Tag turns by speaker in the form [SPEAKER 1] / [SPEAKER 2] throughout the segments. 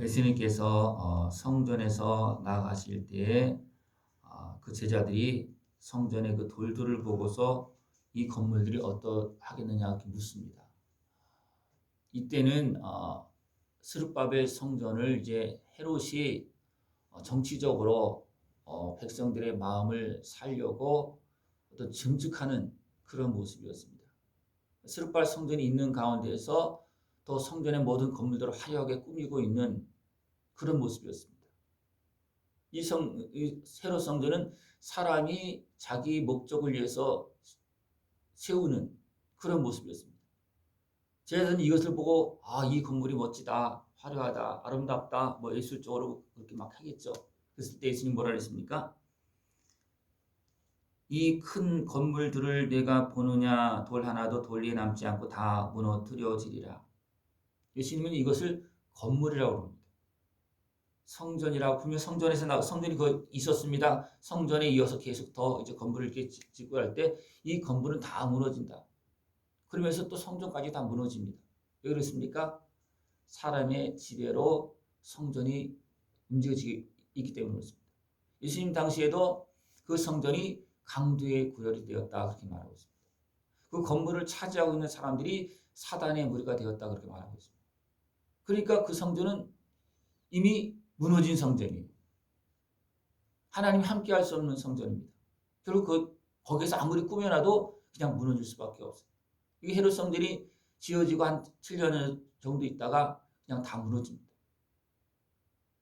[SPEAKER 1] 예수님께서 성전에서 나가실 때에 그 제자들이 성전의 그 돌들을 보고서 이 건물들이 어떠하겠느냐 이렇게 묻습니다. 이때는 스룹바벨 성전을 이제 헤롯이 정치적으로 백성들의 마음을 살려고 어떤 증축하는 그런 모습이었습니다. 스룹바벨 성전이 있는 가운데에서 또 성전의 모든 건물들을 화려하게 꾸미고 있는 그런 모습이었습니다. 이 헤롯 성전은 사람이 자기 목적을 위해서 세우는 그런 모습이었습니다. 제자들은 이것을 보고 이 건물이 멋지다, 화려하다, 아름답다, 예술적으로 그렇게 막 하겠죠. 그랬을 때 예수님 뭐라 그랬습니까? 이 큰 건물들을 내가 보느냐, 돌 하나도 돌리에 남지 않고 다 무너뜨려지리라. 예수님은 이것을 건물이라고 합니다. 성전이라고 분명 성전이 거기 있었습니다. 성전에 이어서 계속 더 이제 건물을 이렇게 짓고 할 때 이 건물은 다 무너진다. 그러면서 또 성전까지 다 무너집니다. 왜 그렇습니까? 사람의 지배로 성전이 움직여지기 있기 때문에 그렇습니다. 예수님 당시에도 그 성전이 강도의 구열이 되었다 그렇게 말하고 있습니다. 그 건물을 차지하고 있는 사람들이 사단의 무리가 되었다 그렇게 말하고 있습니다. 그러니까 그 성전은 이미 무너진 성전이에요. 하나님이 함께할 수 없는 성전입니다. 결국 거기서 아무리 꾸며놔도 그냥 무너질 수밖에 없어요. 이 헤롯 성전이 지어지고 한 7년 정도 있다가 그냥 다 무너집니다.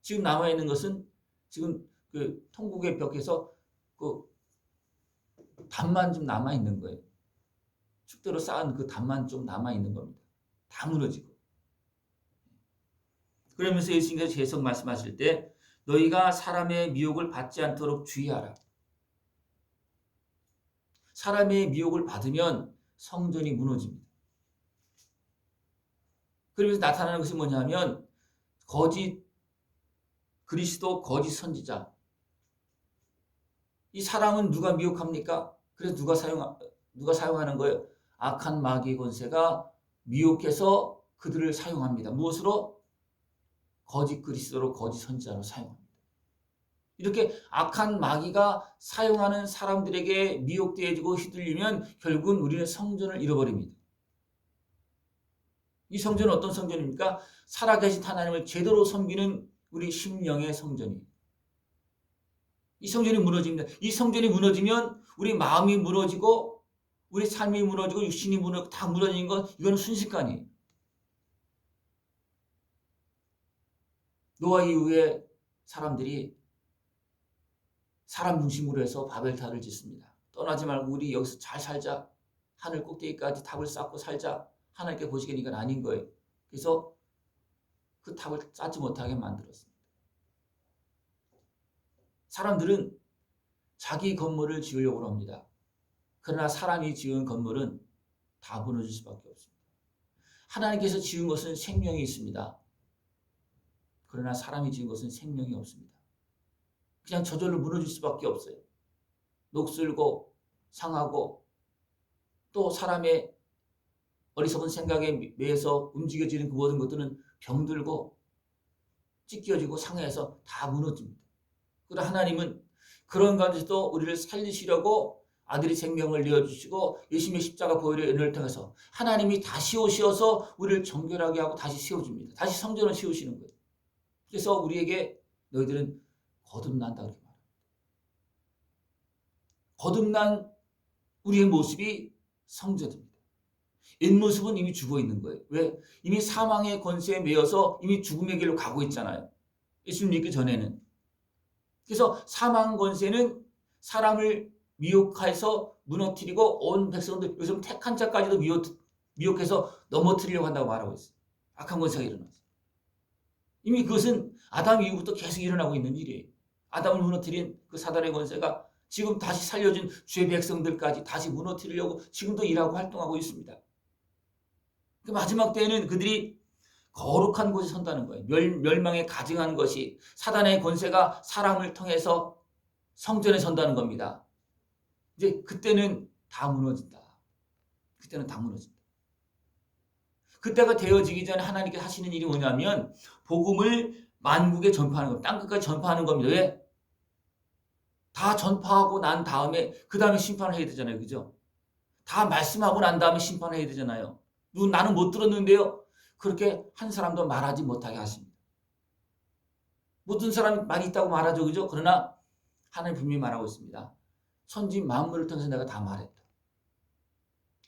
[SPEAKER 1] 지금 남아있는 것은 지금 그 통곡의 벽에서 그 담만 좀 남아있는 거예요. 축대로 쌓은 그 담만 좀 남아있는 겁니다. 다 무너지고. 그러면서 예수님께서 계속 말씀하실 때 너희가 사람의 미혹을 받지 않도록 주의하라. 사람의 미혹을 받으면 성전이 무너집니다. 그러면서 나타나는 것이 뭐냐면 거짓 그리스도, 거짓 선지자. 이 사람은 누가 미혹합니까? 그래서 누가 사용하는 거예요? 악한 마귀의 권세가 미혹해서 그들을 사용합니다. 무엇으로? 거짓 그리스도로, 거짓 선지자로 사용합니다. 이렇게 악한 마귀가 사용하는 사람들에게 미혹되어지고 휘둘리면 결국은 우리는 성전을 잃어버립니다. 이 성전은 어떤 성전입니까? 살아계신 하나님을 제대로 섬기는 우리 심령의 성전이에요. 이 성전이 무너집니다. 이 성전이 무너지면 우리 마음이 무너지고 우리 삶이 무너지고 육신이 무너지고 다 무너지는 건 이거는 순식간이에요. 노아 이후에 사람들이 사람 중심으로 해서 바벨탑을 짓습니다. 떠나지 말고 우리 여기서 잘 살자. 하늘 꼭대기까지 탑을 쌓고 살자. 하나님께 보시기엔 이건 아닌 거예요. 그래서 그 탑을 쌓지 못하게 만들었습니다. 사람들은 자기 건물을 지으려고 합니다. 그러나 사람이 지은 건물은 다 무너질 수밖에 없습니다. 하나님께서 지은 것은 생명이 있습니다. 그러나 사람이 지은 것은 생명이 없습니다. 그냥 저절로 무너질 수밖에 없어요. 녹슬고 상하고 또 사람의 어리석은 생각에 매여서 움직여지는 그 모든 것들은 병들고 찢겨지고 상해서 다 무너집니다. 그러나 하나님은 그런 가운데서도 우리를 살리시려고 아들이 생명을 내어주시고 예수님의 십자가 보혈의 은혜를 통해서 하나님이 다시 오셔서 우리를 정결하게 하고 다시 세워줍니다. 다시 성전을 세우시는 거예요. 그래서 우리에게 너희들은 거듭난다 그렇게 말합니다. 거듭난 우리의 모습이 성전입니다. 옛 모습은 이미 죽어 있는 거예요. 왜? 이미 사망의 권세에 매여서 이미 죽음의 길로 가고 있잖아요. 예수님 믿기 전에는. 그래서 사망 권세는 사람을 미혹해서 무너뜨리고 온 백성들 요즘 택한 자까지도 미혹해서 넘어뜨리려고 한다고 말하고 있어요. 악한 권세가 일어났어요. 이미 그것은 아담 이후부터 계속 일어나고 있는 일이에요. 아담을 무너뜨린 그 사단의 권세가 지금 다시 살려진 주의 백성들까지 다시 무너뜨리려고 지금도 일하고 활동하고 있습니다. 그 마지막 때에는 그들이 거룩한 곳에 선다는 거예요. 멸망에 가증한 것이 사단의 권세가 사람을 통해서 성전에 선다는 겁니다. 이제 그때는 다 무너진다. 그때는 다 무너진다. 그때가 되어지기 전에 하나님께서 하시는 일이 뭐냐면 복음을 만국에 전파하는 겁니다. 땅끝까지 전파하는 겁니다. 왜? 다 전파하고 난 다음에 그 다음에 심판을 해야 되잖아요. 그죠? 다 말씀하고 난 다음에 심판을 해야 되잖아요. 나는 못 들었는데요. 그렇게 한 사람도 말하지 못하게 하십니다. 모든 사람이 말이 있다고 말하죠. 그죠? 그러나 하나님 분명히 말하고 있습니다. 천지 만물을 통해서 내가 다 말했다.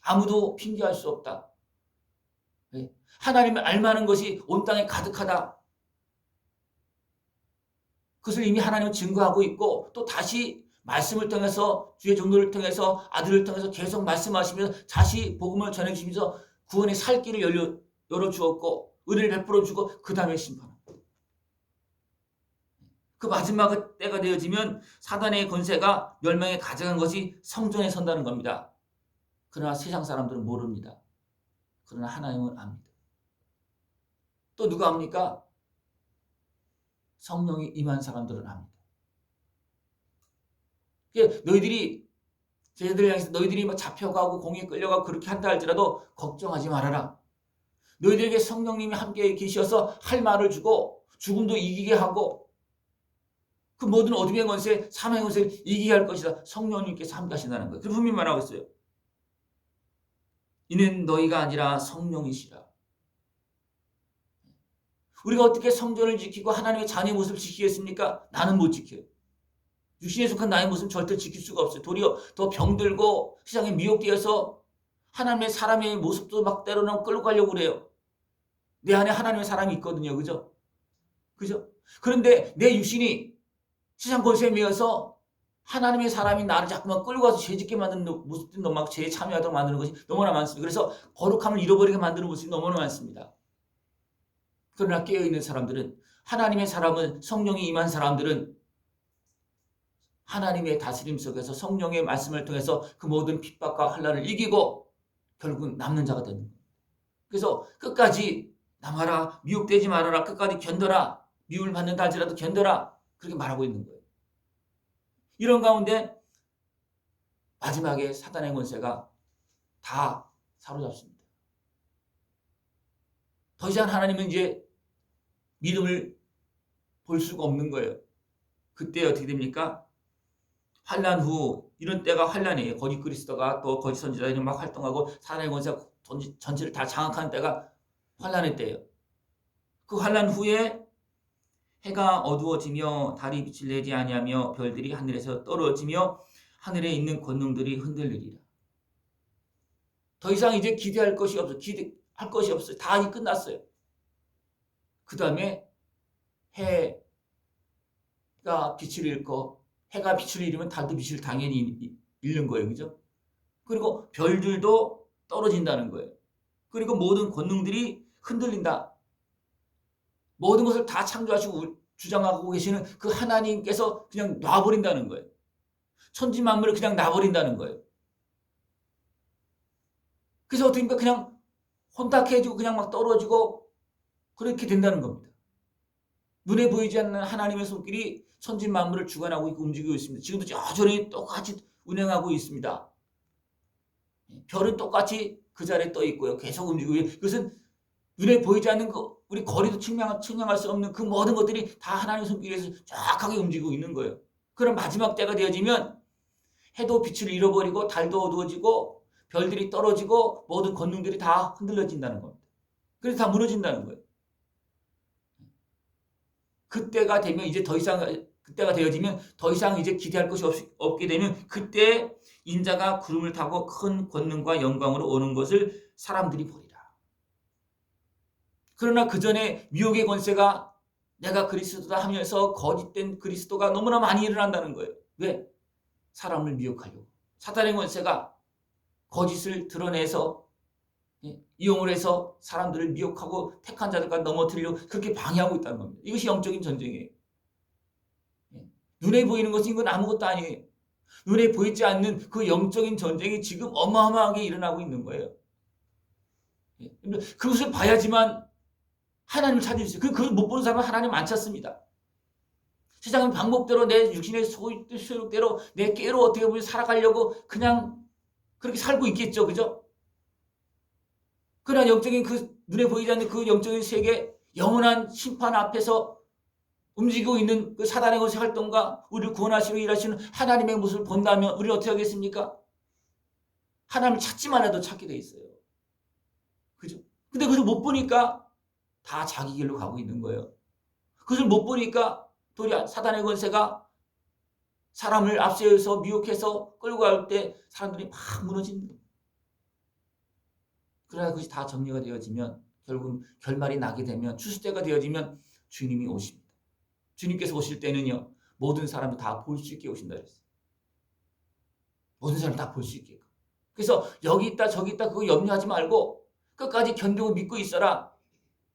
[SPEAKER 1] 아무도 핑계할 수 없다. 하나님을 알만한 것이 온 땅에 가득하다. 그것을 이미 하나님은 증거하고 있고 또 다시 말씀을 통해서 주의 종도를 통해서 아들을 통해서 계속 말씀하시면서 다시 복음을 전해주시면서 구원의 살 길을 열어주었고 은혜를 베풀어 주고 그 다음에 심판합니다. 그 마지막 때가 되어지면 사단의 권세가 멸망에 가져간 것이 성전에 선다는 겁니다. 그러나 세상 사람들은 모릅니다. 그러나 하나님은 압니다. 또 누가 압니까? 성령이 임한 사람들은 압니다. 너희들이 쟤들 향해서 너희들이 막 잡혀가고 공에 끌려가고 그렇게 한다 할지라도 걱정하지 말아라. 너희들에게 성령님이 함께 계셔서 할 말을 주고 죽음도 이기게 하고 그 모든 어둠의 권세, 사망의 권세를 이기게 할 것이다. 성령님께서 함께 하신다는 거예요. 그 분명히 말하고 있어요. 이는 너희가 아니라 성령이시라. 우리가 어떻게 성전을 지키고 하나님의 자녀의 모습을 지키겠습니까? 나는 못 지켜요. 육신에 속한 나의 모습은 절대 지킬 수가 없어요. 도리어 더 병들고 세상에 미혹되어서 하나님의 사람의 모습도 막 때로는 끌고 가려고 그래요. 내 안에 하나님의 사람이 있거든요. 그죠? 그런데 내 육신이 세상 권세에 매여서 하나님의 사람이 나를 자꾸만 끌고 가서 죄짓게 만드는 모습들이 너무 막 죄에 참여하도록 만드는 것이 너무나 많습니다. 그래서 거룩함을 잃어버리게 만드는 모습이 너무나 많습니다. 그러나 깨어있는 사람들은 하나님의 사람은 성령이 임한 사람들은 하나님의 다스림 속에서 성령의 말씀을 통해서 그 모든 핍박과 환난을 이기고 결국 남는 자가 되는 거예요. 그래서 끝까지 남아라, 미혹되지 말아라, 끝까지 견뎌라, 미움을 받는다 할지라도 견뎌라 그렇게 말하고 있는 거예요. 이런 가운데 마지막에 사단의 권세가 다 사로잡습니다. 더 이상 하나님은 이제 믿음을 볼 수가 없는 거예요. 그때 어떻게 됩니까? 환난 후 이런 때가 환난이에요. 거짓 그리스도가 또 거짓 선지자들이 막 활동하고 사단의 권세가 전체를 다 장악하는 때가 환난의 때예요. 그 환난 후에 해가 어두워지며 달이 빛을 내지 아니하며 별들이 하늘에서 떨어지며 하늘에 있는 권능들이 흔들리리라. 더 이상 이제 기대할 것이 없어요. 기대할 것이 없어요. 다 이제 끝났어요. 그 다음에 해가 빛을 잃고 해가 빛을 잃으면 달도 빛을 당연히 잃는 거예요. 그죠? 그리고 별들도 떨어진다는 거예요. 그리고 모든 권능들이 흔들린다. 모든 것을 다 창조하시고 주장하고 계시는 그 하나님께서 그냥 놔버린다는 거예요. 천지 만물을 그냥 놔버린다는 거예요. 그래서 어떻게 보면 그냥 혼탁해지고 그냥 막 떨어지고 그렇게 된다는 겁니다. 눈에 보이지 않는 하나님의 손길이 천지 만물을 주관하고 있고 움직이고 있습니다. 지금도 여전히 똑같이 운행하고 있습니다. 별은 똑같이 그 자리에 떠 있고요. 계속 움직이고 그것은 눈에 보이지 않는 우리 거리도 측량할 수 없는 그 모든 것들이 다 하나님의 손길에서 정확하게 움직이고 있는 거예요. 그럼 마지막 때가 되어지면 해도 빛을 잃어버리고 달도 어두워지고 별들이 떨어지고 모든 권능들이 다 흔들려진다는 겁니다. 그래서 다 무너진다는 거예요. 그때가 되면 이제 더 이상 그때가 되어지면 더 이상 이제 기대할 것이 없게 되면 그때 인자가 구름을 타고 큰 권능과 영광으로 오는 것을 사람들이 보리라. 그러나 그 전에 미혹의 권세가 내가 그리스도다 하면서 거짓된 그리스도가 너무나 많이 일어난다는 거예요. 왜? 사람을 미혹하려고. 사탄의 권세가 거짓을 드러내서 이용을 해서 사람들을 미혹하고 택한 자들과 넘어뜨리려고 그렇게 방해하고 있다는 겁니다. 이것이 영적인 전쟁이에요. 눈에 보이는 것은 이건 아무것도 아니에요. 눈에 보이지 않는 그 영적인 전쟁이 지금 어마어마하게 일어나고 있는 거예요. 그것을 봐야지만 하나님을 찾을 수 있어요. 그걸 못 보는 사람은 하나님 안 찾습니다. 세상은 방법대로 내 육신의 소욕대로 내 깨로 어떻게 보면 살아가려고 그냥 그렇게 살고 있겠죠. 그죠? 그러나 영적인 그 눈에 보이지 않는 그 영적인 세계 영원한 심판 앞에서 움직이고 있는 그 사단의 것의 활동과 우리를 구원하시고 일하시는 하나님의 모습을 본다면 우리는 어떻게 하겠습니까? 하나님을 찾지만 해도 찾게 돼 있어요. 그죠? 근데 그것을 못 보니까 다 자기 길로 가고 있는 거예요. 그것을 못 보니까 도리어 사단의 권세가 사람을 앞세워서 미혹해서 끌고 갈 때 사람들이 막 무너지는 거예요. 그러나 그것이 다 정리가 되어지면 결국 결말이 나게 되면 추수 때가 되어지면 주님이 오십니다. 주님께서 오실 때는요, 모든 사람이 다 볼 수 있게 오신다 그랬어요. 모든 사람이 다 볼 수 있게. 그래서 여기 있다 저기 있다 그거 염려하지 말고 끝까지 견디고 믿고 있어라.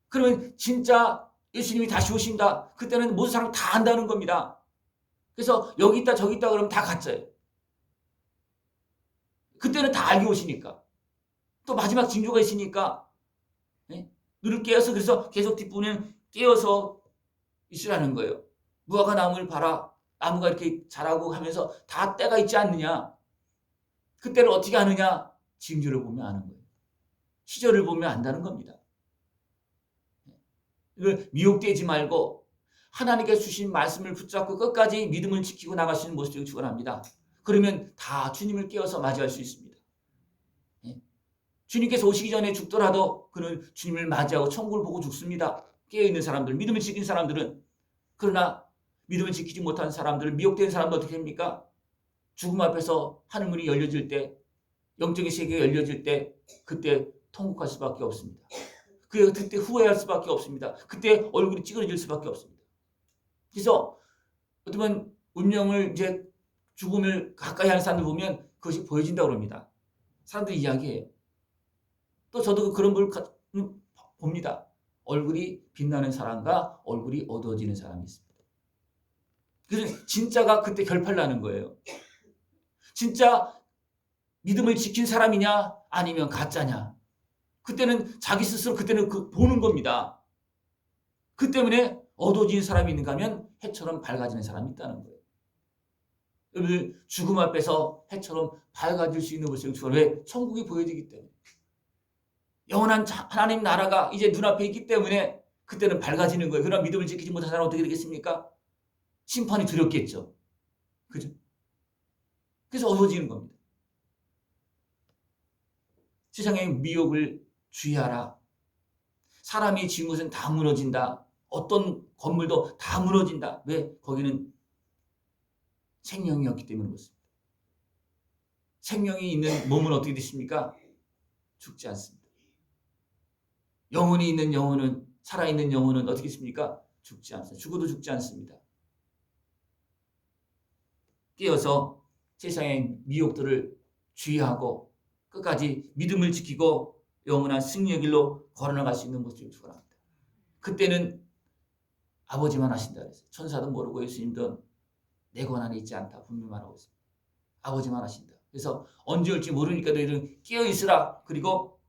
[SPEAKER 1] 그러면 진짜 예수님이 다시 오신다. 그때는 모든 사람 다 안다는 겁니다. 그래서 여기 있다 저기 있다 그러면 다 가짜예요. 그때는 다 알게 오시니까. 또 마지막 징조가 있으니까 눈을 깨어서 그래서 계속 뒷부분은 깨어서 있으라는 거예요. 무화과 나무를 봐라. 나무가 이렇게 자라고 하면서 다 때가 있지 않느냐. 그때를 어떻게 아느냐. 징조를 보면 아는 거예요. 시절을 보면 안다는 겁니다. 이걸 미혹되지 말고 하나님께서 주신 말씀을 붙잡고 끝까지 믿음을 지키고 나갈 수 있는 모습을 축원합니다. 그러면 다 주님을 깨어서 맞이할 수 있습니다. 주님께서 오시기 전에 죽더라도 그는 주님을 맞이하고 천국을 보고 죽습니다. 깨어있는 사람들, 믿음을 지킨 사람들은. 그러나 믿음을 지키지 못한 사람들, 미혹된 사람들 어떻게 합니까? 죽음 앞에서 하늘문이 열려질 때, 영적인 세계가 열려질 때 그때 통곡할 수밖에 없습니다. 그때 후회할 수밖에 없습니다. 그때 얼굴이 찌그러질 수밖에 없습니다. 그래서 어쩌면 운명을 이제 죽음을 가까이 하는 사람들 보면 그것이 보여진다고 합니다. 사람들이 이야기해요. 또 저도 그런 걸 봅니다. 얼굴이 빛나는 사람과 얼굴이 어두워지는 사람이 있습니다. 그래서 진짜가 그때 결판나는 거예요. 진짜 믿음을 지킨 사람이냐 아니면 가짜냐. 그때는 자기 스스로 그때는 보는 겁니다. 그 때문에 어두워지는 사람이 있는가 하면 해처럼 밝아지는 사람이 있다는 거예요. 여러분들 죽음 앞에서 해처럼 밝아질 수 있는 것을 주어요. 왜? 천국이 보여지기 때문에. 영원한 하나님 나라가 이제 눈앞에 있기 때문에 그때는 밝아지는 거예요. 그러나 믿음을 지키지 못한 사람은 어떻게 되겠습니까? 심판이 두렵겠죠. 그죠? 그래서 어두워지는 겁니다. 세상의 미혹을 주의하라. 사람이 지은 것은 다 무너진다. 어떤 건물도 다 무너진다. 왜? 거기는 생명이었기 때문에 그렇습니다. 생명이 있는 몸은 어떻게 되십니까? 죽지 않습니다. 영혼이 있는 영혼은, 살아있는 영혼은 어떻게 있습니까? 죽지 않습니다. 죽어도 죽지 않습니다. 깨어서 세상의 미혹들을 주의하고 끝까지 믿음을 지키고 영원한 승리의 길로 걸어나갈 수 있는 모습을 축원합니다. 그때는 아버지만 하신다 그랬어요. 천사도 모르고 예수님도 내 권한에 있지 않다 분명히 말하고 있습니다. 아버지만 하신다. 그래서 언제 올지 모르니까 너희들은 깨어있으라. 그리고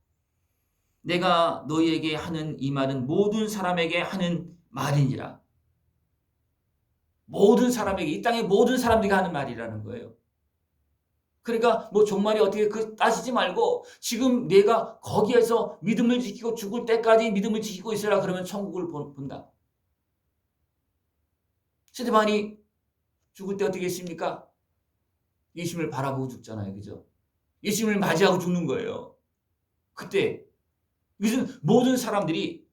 [SPEAKER 1] 내가 너희에게 하는 이 말은 모든 사람에게 하는 말이니라. 모든 사람에게, 이 땅의 모든 사람들이 하는 말이라는 거예요. 그러니까 뭐 종말이 어떻게 따지지 말고 지금 내가 거기에서 믿음을 지키고 죽을 때까지 믿음을 지키고 있으라 그러면 천국을 본다. 스데반이 죽을 때 어떻게 했습니까? 예수님을 바라보고 죽잖아요. 그죠? 예수님을 맞이하고 죽는 거예요. 그때 이것은 모든 사람들이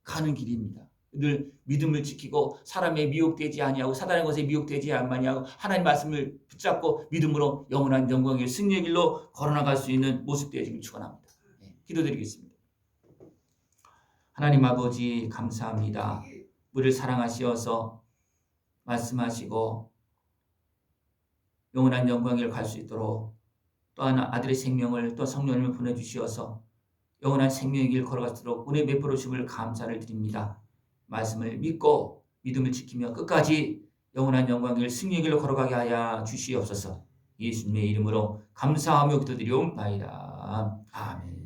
[SPEAKER 1] 가는 길입니다. 늘 믿음을 지키고 사람의 미혹되지 아니하고 사단의 것에 미혹되지 아니하고 하나님 말씀을 붙잡고 믿음으로 영원한 영광의 승리의 길로 걸어나갈 수 있는 모습 되어지길 축원합니다. 기도드리겠습니다. 하나님 아버지 감사합니다. 우리를 사랑하시어서 말씀하시고 영원한 영광을 갈 수 있도록 또 하나 아들의 생명을 또 성령님을 보내주시어서 영원한 생명의 길 걸어갈수록 은혜 베풀어 주심을 감사를 드립니다. 말씀을 믿고 믿음을 지키며 끝까지 영원한 영광을 승리의 길로 걸어가게 하여 주시옵소서. 예수님의 이름으로 감사하며 기도드리옵나이다. 아멘.